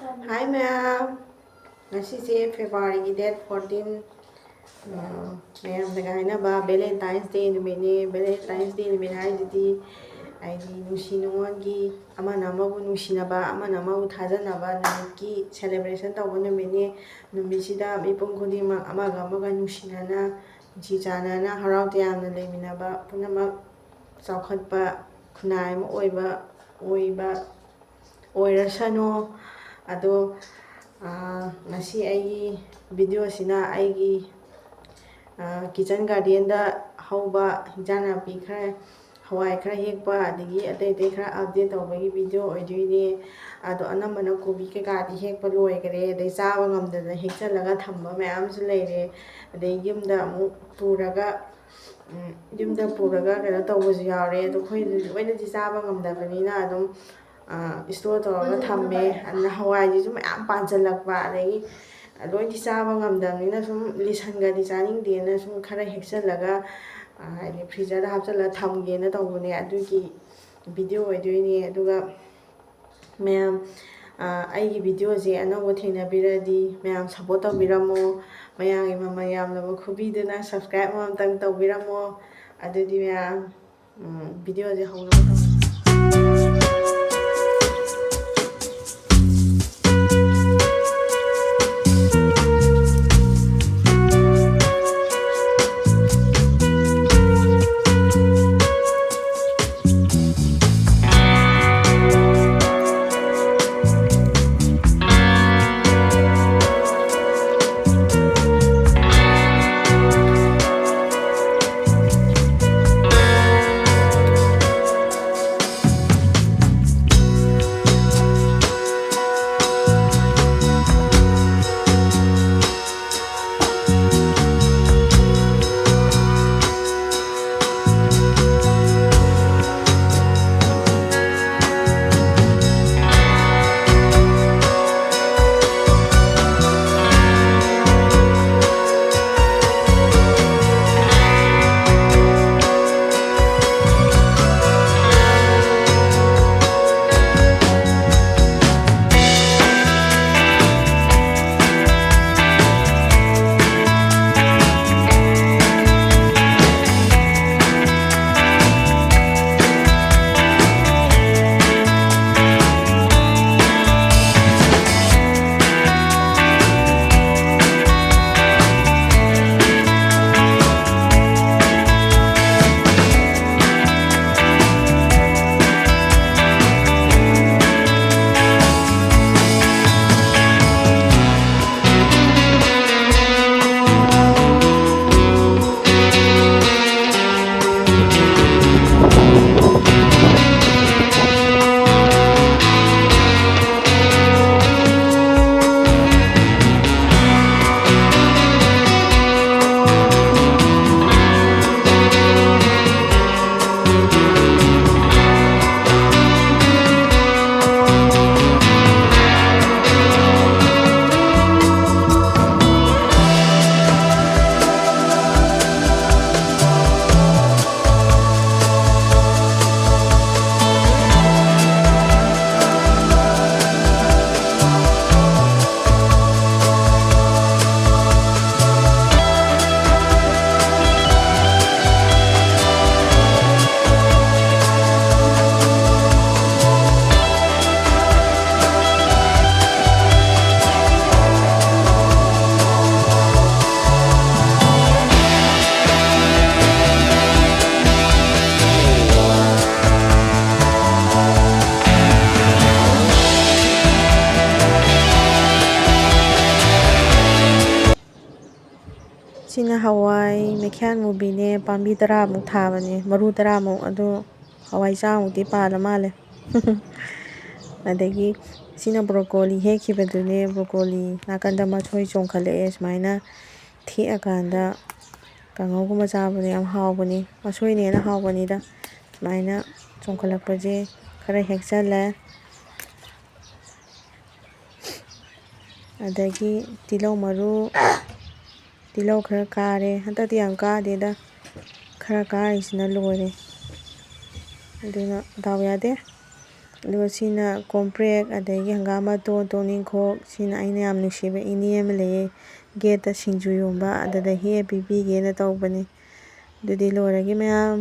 Hi ma'am. Ngasi February date 14 ma'am nagahainaba Valentine's Day numitni. Valentine's Day numit haisidi aidi nusi nungongi amana amabu nusinaba amana amabu thajanaba numitki celebration tawba numitni. Numisida mipum khudingmak amaga amaga nusinana nusi chanana harau tayamna leiminaba punamak chaukhatpa khunai ama oirasano ado ngasi aigi video sina aigi kitchen garden da hauba hinjang napi khara hawai khara hekpa adigi atai khara update tawbagi video oidoine ado anambana kobi keka di hekpa loigare adai chaba ngamdana hekchalaga thamba mayamsu leire adai yumda amuk puraga kena tawbasu yaure ado khoi loinadi chaba ngamdabanina adum store tawraga thamme adna hawai ji sum mayam panjalakpa adagi loidi chaba ngamdamnina sum lisangadi chaningdena sum khara hekchalaga haidi freezer da hapchala thamgena tawbane adugi video oidoine aduga mayam aigi video je anauba thengnabiradi mayam support tawbiramo mayamgi mama yamnaba khubiduna subscribe amtang tawbiramo adudi mayam video je hawnaba tawbiramo. Sina hawai mekhan mubine pambi tara muk thabane maru tara muk ado hawai chamukti pala male adagi sina broccoli hekhibadune broccoli nakanda mathoi chongkhalae sumaina theakanda kangawguma chabane yam hawbane masoine na hawbani da sumaina chongkhalakpaje khara hekchala adagi tilau maru tilau khara kare hantati yam kadeda khara karisina loire aduna daw yade ꯑꯗꯨꯒ ꯁꯤꯅ ꯀꯣꯝꯄ꯭ꯔꯦꯛ, ꯑꯗꯒꯤ ꯍꯪꯒꯥꯝ ꯃꯇꯣꯟ, ꯇꯣꯛꯅꯤꯡꯈꯣꯛ, ꯁꯤꯅ ꯑꯩꯅ ꯌꯥꯝ ꯅꯨꯡꯁꯤꯕ ꯏꯅꯦ ꯑꯃ ꯂꯩꯌꯦ ꯒꯦꯠꯇ ꯁꯤꯡꯖꯨ ꯌꯣꯟꯕ, ꯑꯗꯨꯗ ꯍꯦꯛꯑ ꯄꯤꯕꯤꯒꯦꯅ ꯇꯧꯕꯅꯤ꯫ ꯑꯗꯨꯗꯤ ꯂꯣꯏꯔꯒꯦ ꯃꯌꯥꯝ꯫